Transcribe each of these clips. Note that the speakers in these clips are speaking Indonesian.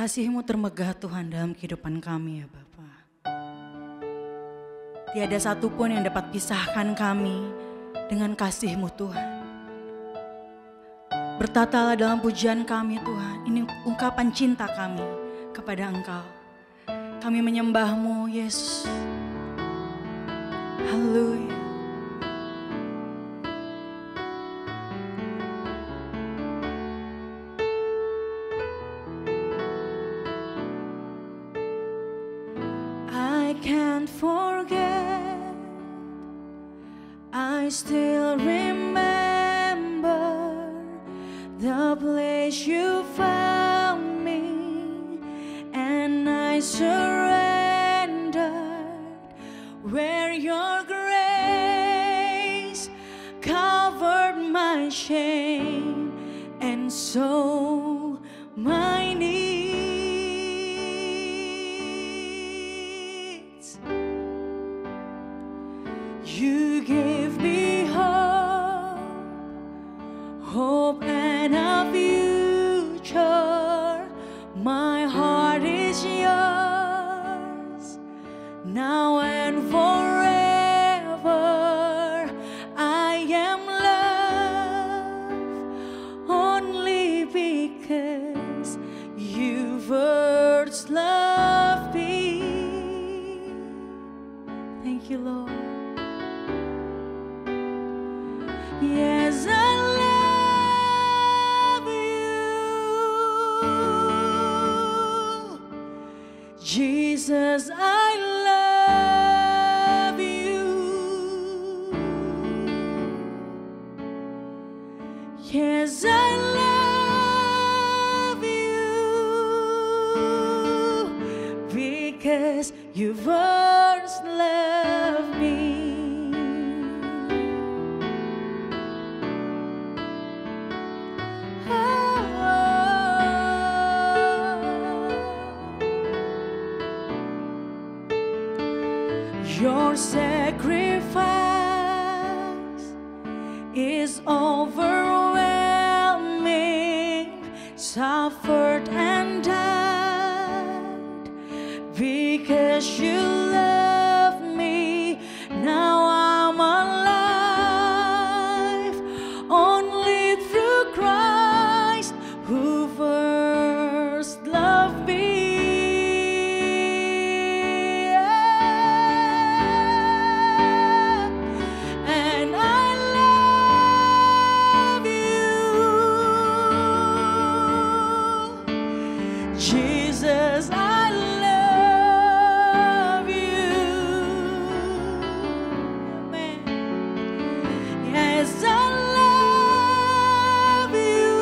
Kasih-Mu termegah Tuhan dalam kehidupan kami ya Bapa. Tiada satupun yang dapat pisahkan kami dengan kasih-Mu Tuhan. Bertatalah dalam pujian kami Tuhan, ini ungkapan cinta kami kepada Engkau. Kami menyembah-Mu Yesus. Haleluya. I can't forget, I still remember the place you found me, and I surrendered where your grace covered my shame and so my needs. You gave me hope and a future. My heart is yours, now and forever. I am loved only because you first loved me. Thank you, Lord. Yes, I love you, Jesus, I love you. Yes, I love you because you first loved me. Your sacrifice is overwhelming, suffered and died because you love me. Now I'm alive only through Christ who first loved me. Jesus, I love you. Amen. Yes, I love you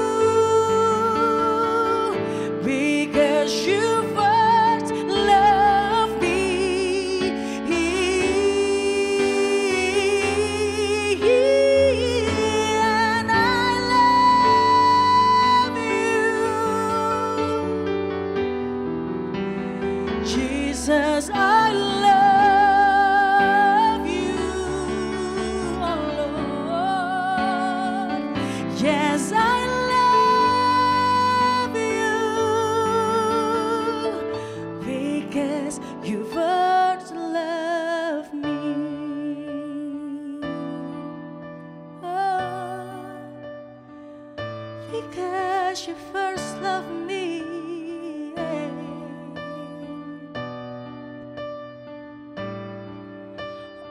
because you first loved me. And I love you. Jesus, I love you, oh Lord. Yes, I love you because you first loved me. Oh, because you first loved me.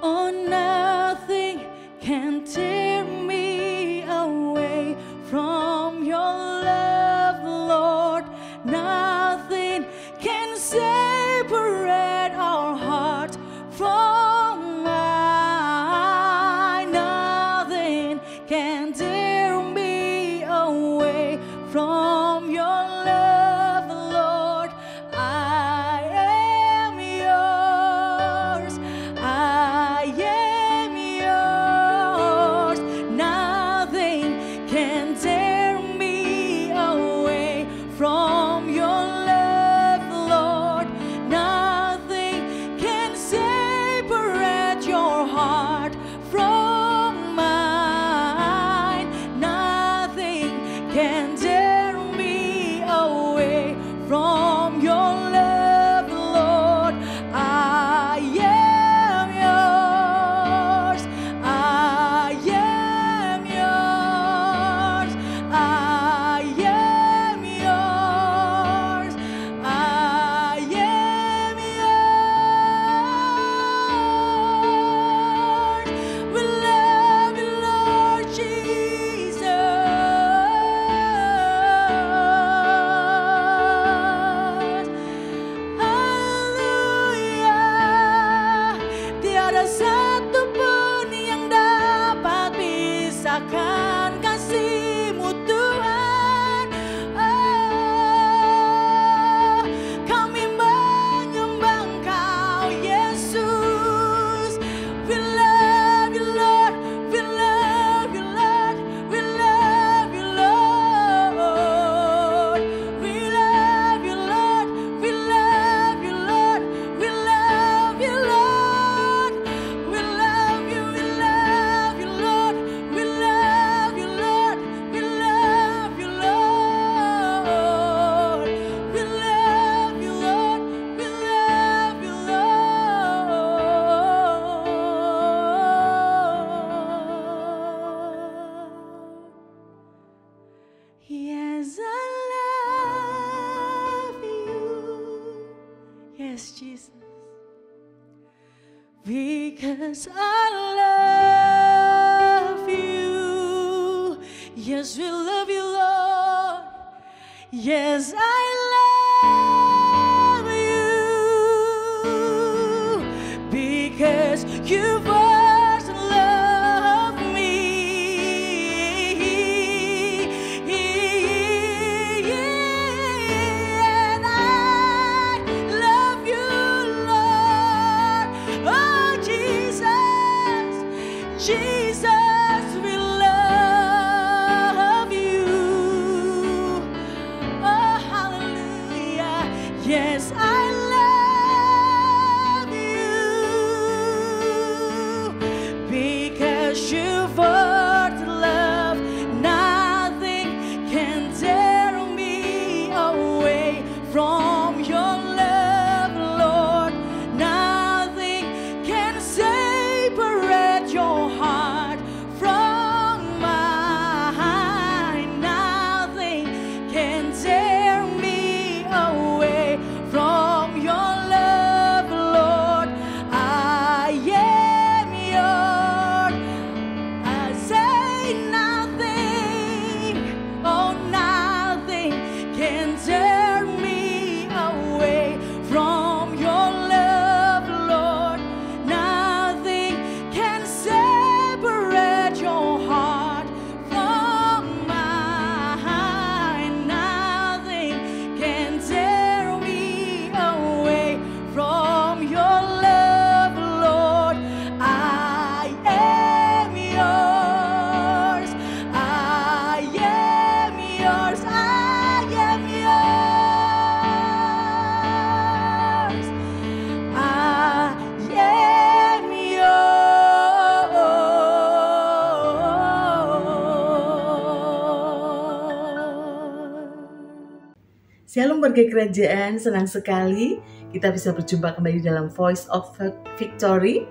Oh, nothing can tear me away from your love, Lord. Nothing can separate our heart from mine. Nothing can tear me away from your love, Lord. I am yours. I am yours. Yes, Jesus. Because I love you. Yes, we love you, Lord. Yes, I love you. Because you first loved me. And I love you, Lord. Oh, Jesus, Jesus, we love you. Oh, hallelujah. Yes, I love you. Because you first love, nothing can tear me away from your love, Lord. Nothing can separate your heart from mine. Nothing can tear me away from your love, Lord. I am yours. I say nothing, oh, nothing can tear me away from your love, Lord. Nothing can separate your heart from mine. Nothing can tear me away from your love, Lord. I am yours. I am yours. I am yours. I am yours. Shalom warga kerajaan, senang sekali kita bisa berjumpa kembali dalam Voice of Victory.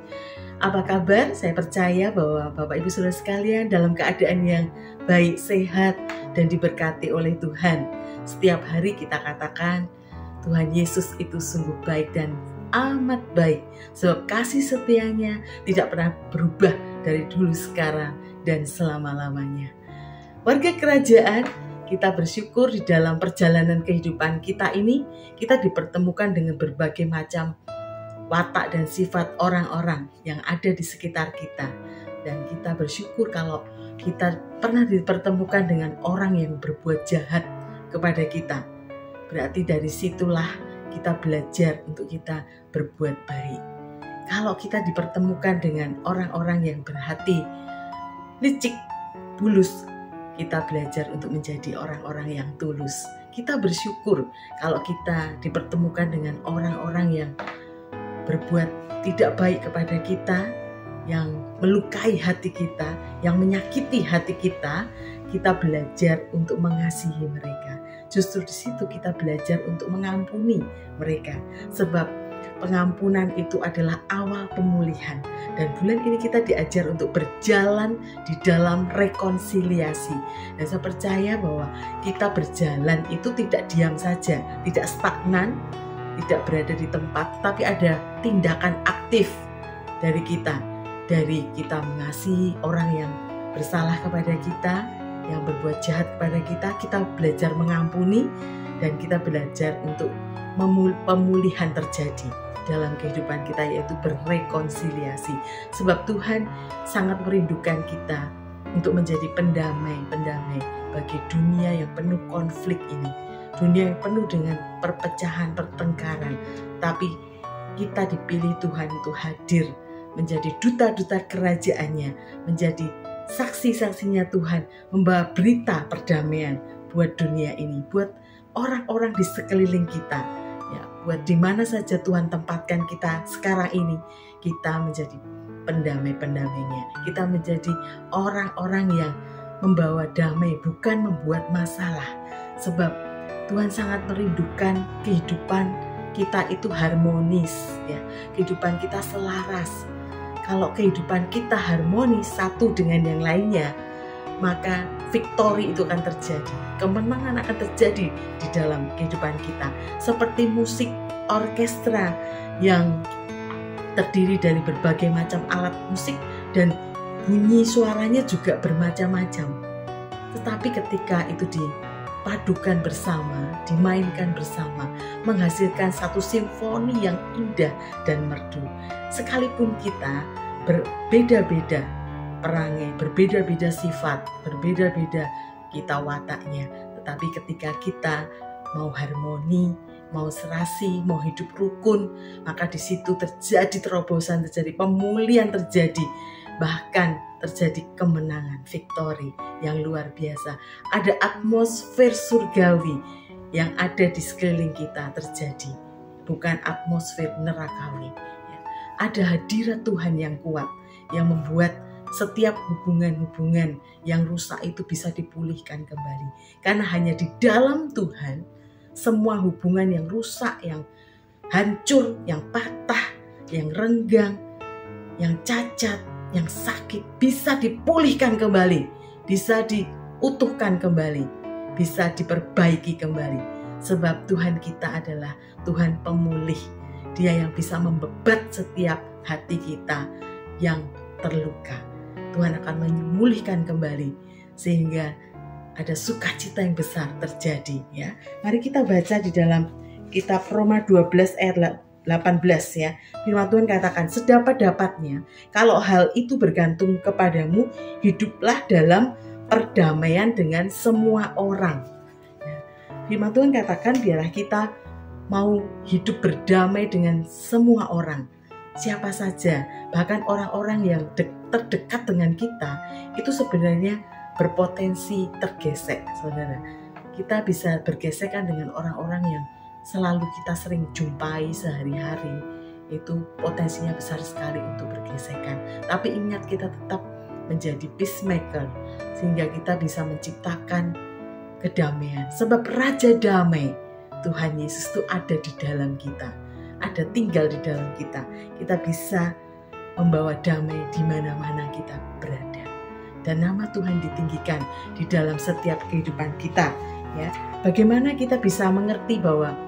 Apa kabar? Saya percaya bahwa Bapak Ibu Saudara sekalian dalam keadaan yang baik, sehat, dan diberkati oleh Tuhan. Setiap hari kita katakan, Tuhan Yesus itu sungguh baik dan amat baik. Sebab kasih setianya tidak pernah berubah dari dulu, sekarang, dan selama-lamanya. Warga kerajaan, kita bersyukur di dalam perjalanan kehidupan kita ini, kita dipertemukan dengan berbagai macam watak dan sifat orang-orang yang ada di sekitar kita. Dan kita bersyukur kalau kita pernah dipertemukan dengan orang yang berbuat jahat kepada kita. Berarti dari situlah kita belajar untuk kita berbuat baik. Kalau kita dipertemukan dengan orang-orang yang berhati licik, bulus, kita belajar untuk menjadi orang-orang yang tulus. Kita bersyukur kalau kita dipertemukan dengan orang-orang yang berbuat tidak baik kepada kita, yang melukai hati kita, yang menyakiti hati kita. Kita belajar untuk mengasihi mereka. Justru di situ kita belajar untuk mengampuni mereka. Sebab pengampunan itu adalah awal pemulihan. Dan bulan ini kita diajar untuk berjalan di dalam rekonsiliasi. Dan saya percaya bahwa kita berjalan itu tidak diam saja, tidak stagnan, tidak berada di tempat, tapi ada tindakan aktif dari kita. Dari kita mengasihi orang yang bersalah kepada kita, yang berbuat jahat kepada kita, kita belajar mengampuni, dan kita belajar untuk pemulihan terjadi dalam kehidupan kita, yaitu berrekonsiliasi. Sebab Tuhan sangat merindukan kita untuk menjadi pendamai bagi dunia yang penuh konflik ini, dunia yang penuh dengan perpecahan, pertengkaran. Tapi kita dipilih Tuhan untuk hadir menjadi duta-duta kerajaannya, menjadi saksi-saksinya Tuhan, membawa berita perdamaian buat dunia ini, buat orang-orang di sekeliling kita, ya, buat di mana saja Tuhan tempatkan kita sekarang ini, kita menjadi pendamai-pendamainya. Kita menjadi orang-orang yang membawa damai, bukan membuat masalah. Sebab Tuhan sangat merindukan kehidupan kita itu harmonis, ya, kehidupan kita selaras. Kalau kehidupan kita harmonis satu dengan yang lainnya, maka victory itu akan terjadi. Kemenangan akan terjadi di dalam kehidupan kita. Seperti musik orkestra yang terdiri dari berbagai macam alat musik dan bunyi suaranya juga bermacam-macam. Tetapi ketika itu dipadukan bersama, dimainkan bersama, menghasilkan satu simfoni yang indah dan merdu. Sekalipun kita berbeda-beda perangai, berbeda-beda sifat, berbeda-beda kita wataknya, tetapi ketika kita mau harmoni, mau serasi, mau hidup rukun, maka di situ terjadi terobosan, terjadi pemulihan, terjadi bahkan terjadi kemenangan, victory yang luar biasa. Ada atmosfer surgawi yang ada di sekeliling kita terjadi, bukan atmosfer nerakawi. Ada hadirat Tuhan yang kuat yang membuat setiap hubungan-hubungan yang rusak itu bisa dipulihkan kembali. Karena hanya di dalam Tuhan semua hubungan yang rusak, yang hancur, yang patah, yang renggang, yang cacat, yang sakit bisa dipulihkan kembali, bisa diutuhkan kembali, bisa diperbaiki kembali. Sebab Tuhan kita adalah Tuhan pemulih. Dia yang bisa membebat setiap hati kita yang terluka. Tuhan akan memulihkan kembali sehingga ada sukacita yang besar terjadi, ya. Mari kita baca di dalam kitab Roma 12 ayat 18, ya. Firman Tuhan katakan, sedapat-dapatnya kalau hal itu bergantung kepadamu, hiduplah dalam perdamaian dengan semua orang. Firman Tuhan katakan biarlah kita mau hidup berdamai dengan semua orang, siapa saja, bahkan orang-orang yang terdekat dengan kita itu sebenarnya berpotensi tergesek, saudara. Kita bisa bergesekan dengan orang-orang yang selalu kita sering jumpai sehari-hari, itu potensinya besar sekali untuk bergesekan. Tapi ingat, kita tetap menjadi peacemaker sehingga kita bisa menciptakan kedamaian. Sebab Raja Damai, Tuhan Yesus itu ada di dalam kita, ada tinggal di dalam kita. Kita bisa membawa damai di mana-mana kita berada. Dan nama Tuhan ditinggikan di dalam setiap kehidupan kita, ya. Bagaimana kita bisa mengerti bahwa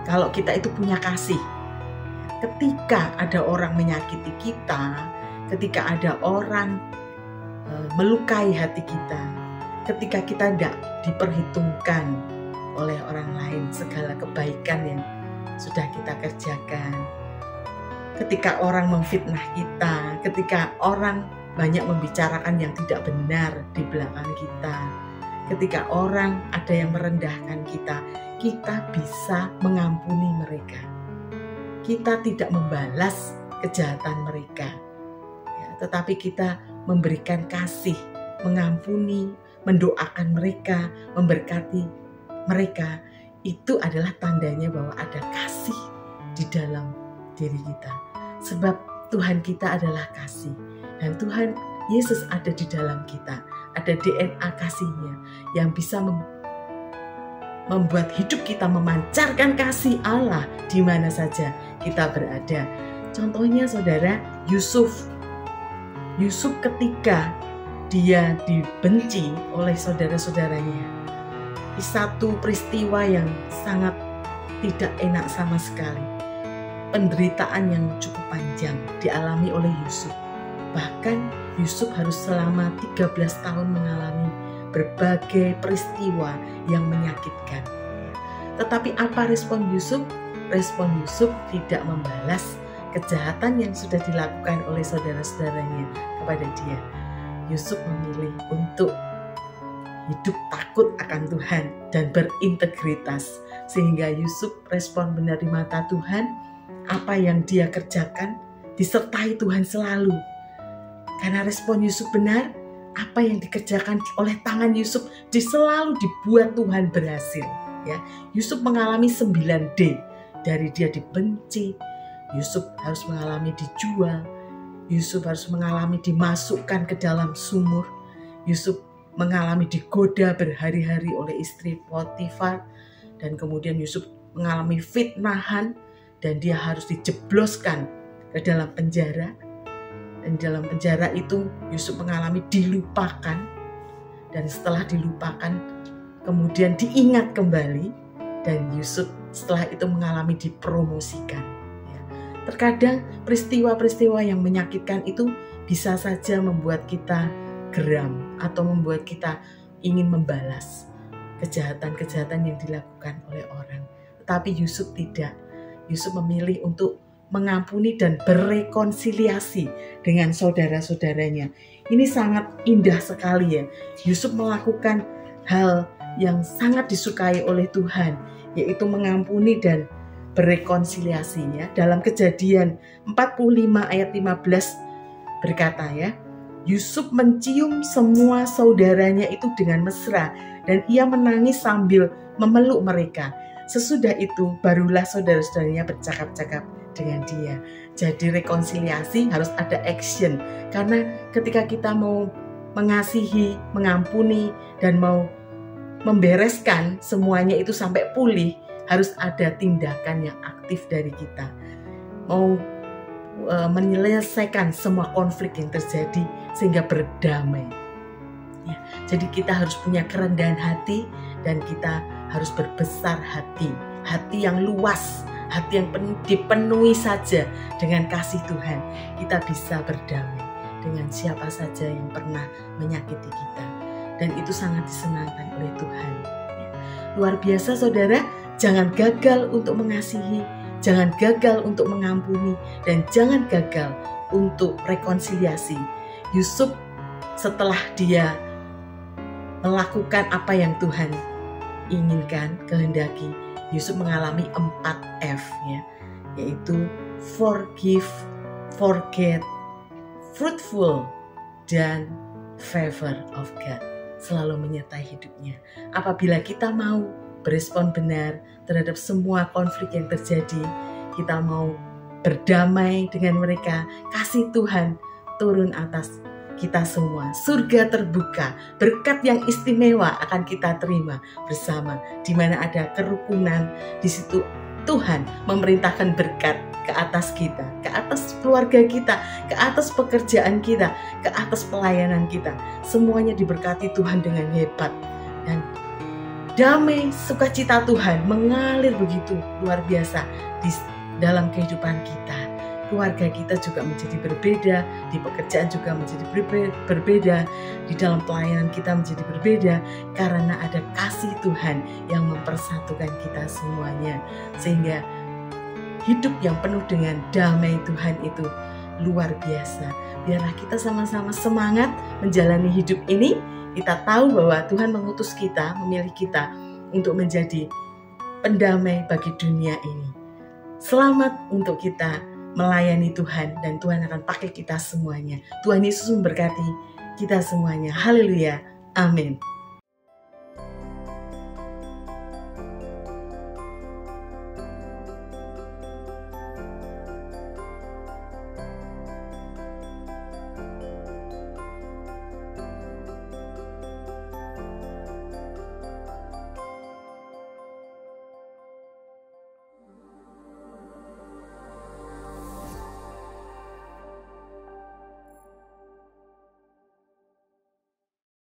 kalau kita itu punya kasih, ketika ada orang menyakiti kita, ketika ada orang melukai hati kita, ketika kita tidak diperhitungkan oleh orang lain segala kebaikan yang sudah kita kerjakan, ketika orang memfitnah kita, ketika orang banyak membicarakan yang tidak benar di belakang kita, ketika orang ada yang merendahkan kita, kita bisa mengampuni mereka. Kita tidak membalas kejahatan mereka, ya, tetapi kita memberikan kasih, mengampuni, mendoakan mereka, memberkati mereka. Itu adalah tandanya bahwa ada kasih di dalam diri kita. Sebab Tuhan kita adalah kasih. Dan Tuhan Yesus ada di dalam kita. Ada DNA kasihnya yang bisa membuat hidup kita memancarkan kasih Allah di mana saja kita berada. Contohnya saudara, Yusuf ketika dia dibenci oleh saudara-saudaranya, di satu peristiwa yang sangat tidak enak sama sekali. Penderitaan yang cukup panjang dialami oleh Yusuf. Bahkan Yusuf harus selama 13 tahun mengalami berbagai peristiwa yang menyakitkan. Tetapi apa respon Yusuf? Respon Yusuf tidak membalas kejahatan yang sudah dilakukan oleh saudara-saudaranya kepada dia. Yusuf memilih untuk hidup takut akan Tuhan dan berintegritas. Sehingga Yusuf respon benar di mata Tuhan, apa yang dia kerjakan disertai Tuhan selalu. Karena respon Yusuf benar, apa yang dikerjakan oleh tangan Yusuf selalu dibuat Tuhan berhasil. Ya, Yusuf mengalami 9D. Dari dia dibenci, Yusuf harus mengalami dijual, Yusuf harus mengalami dimasukkan ke dalam sumur, Yusuf mengalami digoda berhari-hari oleh istri Potifar, dan kemudian Yusuf mengalami fitnahan dan dia harus dijebloskan ke dalam penjara. Dan dalam penjara itu Yusuf mengalami dilupakan, dan setelah dilupakan kemudian diingat kembali, dan Yusuf setelah itu mengalami dipromosikan. Ya. Terkadang peristiwa-peristiwa yang menyakitkan itu bisa saja membuat kita geram atau membuat kita ingin membalas kejahatan-kejahatan yang dilakukan oleh orang. Tetapi Yusuf tidak. Yusuf memilih untuk mengampuni dan berrekonsiliasi dengan saudara-saudaranya. Ini sangat indah sekali ya. Yusuf melakukan hal yang sangat disukai oleh Tuhan, yaitu mengampuni dan berrekonsiliasi ya. Dalam Kejadian 45 ayat 15 berkata ya, Yusuf mencium semua saudaranya itu dengan mesra dan ia menangis sambil memeluk mereka. Sesudah itu barulah saudara-saudaranya bercakap-cakap dengan dia. Jadi rekonsiliasi harus ada action, karena ketika kita mau mengasihi, mengampuni, dan mau membereskan semuanya itu sampai pulih, harus ada tindakan yang aktif dari kita. Mau menyelesaikan semua konflik yang terjadi sehingga berdamai. Ya, jadi kita harus punya kerendahan hati dan kita harus berbesar hati, hati yang luas, hati yang dipenuhi saja dengan kasih Tuhan. Kita bisa berdamai dengan siapa saja yang pernah menyakiti kita, dan itu sangat disenangkan oleh Tuhan. Luar biasa saudara, jangan gagal untuk mengasihi, jangan gagal untuk mengampuni, dan jangan gagal untuk rekonsiliasi. Yusuf setelah dia melakukan apa yang Tuhan inginkan, kehendaki, Yusuf mengalami 4 F ya, yaitu forgive, forget, fruitful, dan favor of God selalu menyertai hidupnya. Apabila kita mau berespon benar terhadap semua konflik yang terjadi, kita mau berdamai dengan mereka, kasih Tuhan turun atas kita semua, surga terbuka, berkat yang istimewa akan kita terima bersama. Di mana ada kerukunan, di situ Tuhan memerintahkan berkat ke atas kita, ke atas keluarga kita, ke atas pekerjaan kita, ke atas pelayanan kita. Semuanya diberkati Tuhan dengan hebat, dan damai sukacita Tuhan mengalir begitu luar biasa di dalam kehidupan kita. Keluarga kita juga menjadi berbeda, di pekerjaan juga menjadi berbeda, di dalam pelayanan kita menjadi berbeda, karena ada kasih Tuhan yang mempersatukan kita semuanya. Sehingga hidup yang penuh dengan damai Tuhan itu luar biasa. Biarlah kita sama-sama semangat menjalani hidup ini. Kita tahu bahwa Tuhan mengutus kita, memilih kita untuk menjadi pendamai bagi dunia ini. Selamat untuk kita melayani Tuhan, dan Tuhan akan pakai kita semuanya. Tuhan Yesus memberkati kita semuanya. Haleluya. Amin.